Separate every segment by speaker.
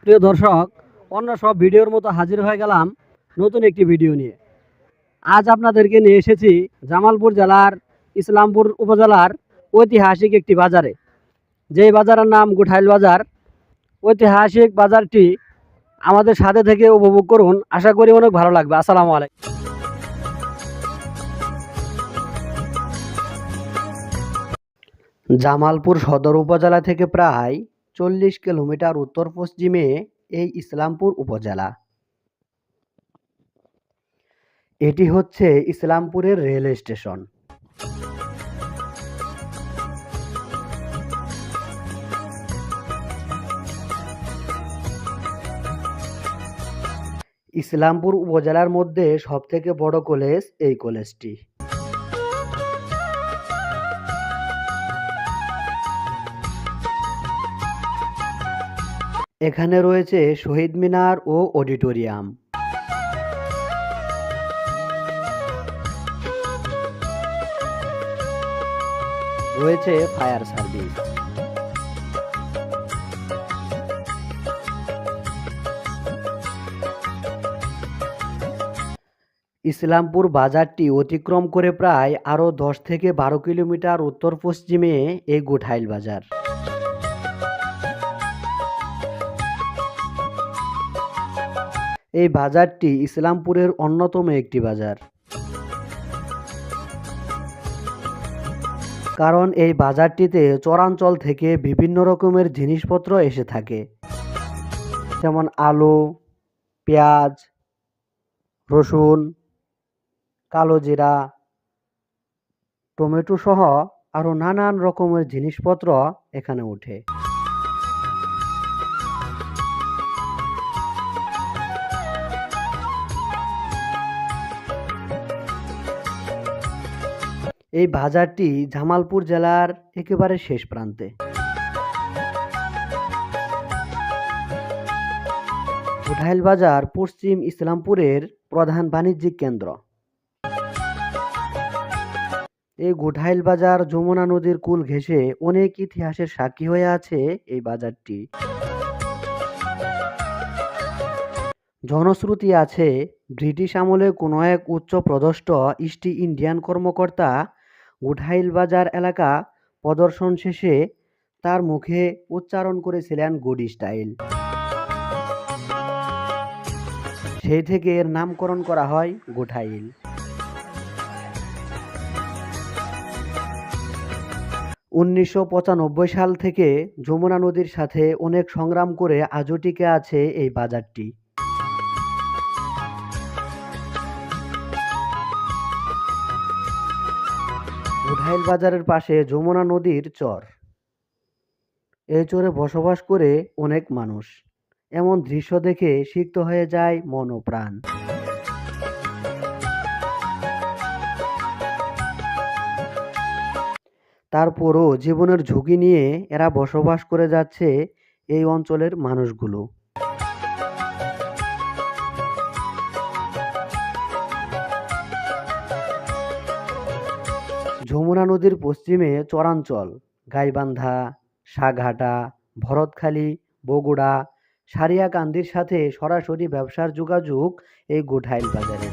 Speaker 1: প্রিয় দর্শক, অন্য সব ভিডিওর মতো হাজির হয়ে গেলাম নতুন একটি ভিডিও নিয়ে। আজ আপনাদেরকে নিয়ে এসেছি জামালপুর জেলার ইসলামপুর উপজেলার ঐতিহাসিক একটি বাজারে, যেই বাজারের নাম গুঠাইল বাজার। ঐতিহাসিক বাজারটি আমাদের সাথে থেকে উপভোগ করুন, আশা করি অনেক ভালো লাগবে। আসসালামু আলাইকুম। জামালপুর সদর উপজেলা থেকে প্রায় 40 কিলোমিটার উত্তর পশ্চিমে এই ইসলামপুর উপজেলা। এটি হচ্ছে ইসলামপুরের রেল স্টেশন। ইসলামপুর উপজেলার মধ্যে সবথেকে বড় কলেজ এই কলেজটি। এখানে রয়েছে শহীদ মিনার ও অডিটোরিয়াম। রয়েছে ফায়ার সার্ভিস। ইসলামপুর বাজারটি অতিক্রম করে প্রায় আরও 10 থেকে 12 কিলোমিটার উত্তর পশ্চিমে এই গুঠাইল বাজার। এই বাজারটি ইসলামপুরের অন্যতম একটি বাজার, কারণ এই বাজারটিতে চরাঞ্চল থেকে বিভিন্ন রকমের জিনিসপত্র এসে থাকে, যেমন আলু, পেঁয়াজ, রসুন, কালো জিরা, টমেটো সহ আরও নানান রকমের জিনিসপত্র এখানে ওঠে। এই বাজারটি জামালপুর জেলার একেবারে শেষ প্রান্তে। গুঠাইল বাজার পশ্চিম ইসলামপুরের প্রধান বাণিজ্যিক কেন্দ্র। এই গুঠাইল বাজার যমুনা নদীর কূল ঘেঁষে অনেক ইতিহাসের সাক্ষী হয়ে আছে এই বাজারটি। জনশ্রুতি আছে, ব্রিটিশ আমলে কোনো এক উচ্চ পদস্থ ইস্ট ইন্ডিয়ান কর্মকর্তা গুঠাইল বাজার এলাকা পরিদর্শন শেষে তার মুখে উচ্চারণ করেছিলেন গুড স্টাইল। সেই থেকে এর নামকরণ করা হয় গুঠাইল। 1995 সাল থেকে যমুনা নদীর সাথে অনেক সংগ্রাম করে আজও টিকে আছে এই বাজারটি। গুঠাইল বাজারের পাশে যমুনা নদীর চর। এই চরে বসবাস করে অনেক মানুষ। এমন দৃশ্য দেখে সিক্ত হয়ে যায় মন ও প্রাণ। তারপরও জীবনের ঝুঁকি নিয়ে এরা বসবাস করে যাচ্ছে এই অঞ্চলের মানুষগুলো। যমুনা নদীর পশ্চিমে চরাঞ্চল গাইবান্ধা, সাঘাটা, ভরতখালী, বগুড়া, সারিয়াকান্দির সাথে সরাসরি ব্যবসার যোগাযোগ এই গুঠাইল বাজারে।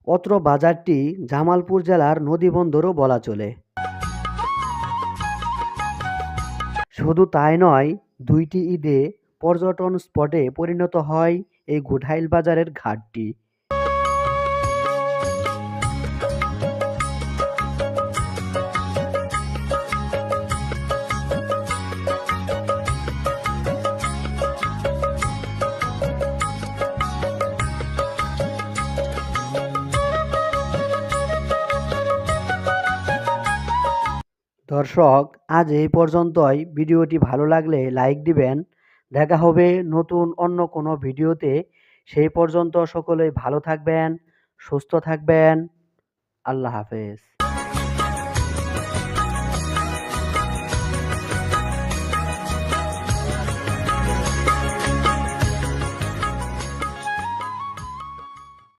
Speaker 1: অত্র বাজারটি জামালপুর জেলার নদীবন্দরও বলা চলে। শুধু তাই নয়, 2টি ঈদে পর্যটন স্পটে পরিণত হয় এই গুঠাইল বাজারের ঘাটটি। দর্শক, আজ এই পর্যন্তই। ভিডিওটি ভালো লাগলে লাইক দিবেন। দেখা হবে নতুন অন্য কোনো ভিডিওতে। সেই পর্যন্ত সকলেই ভালো থাকবেন, সুস্থ থাকবেন। আল্লাহ হাফেজ।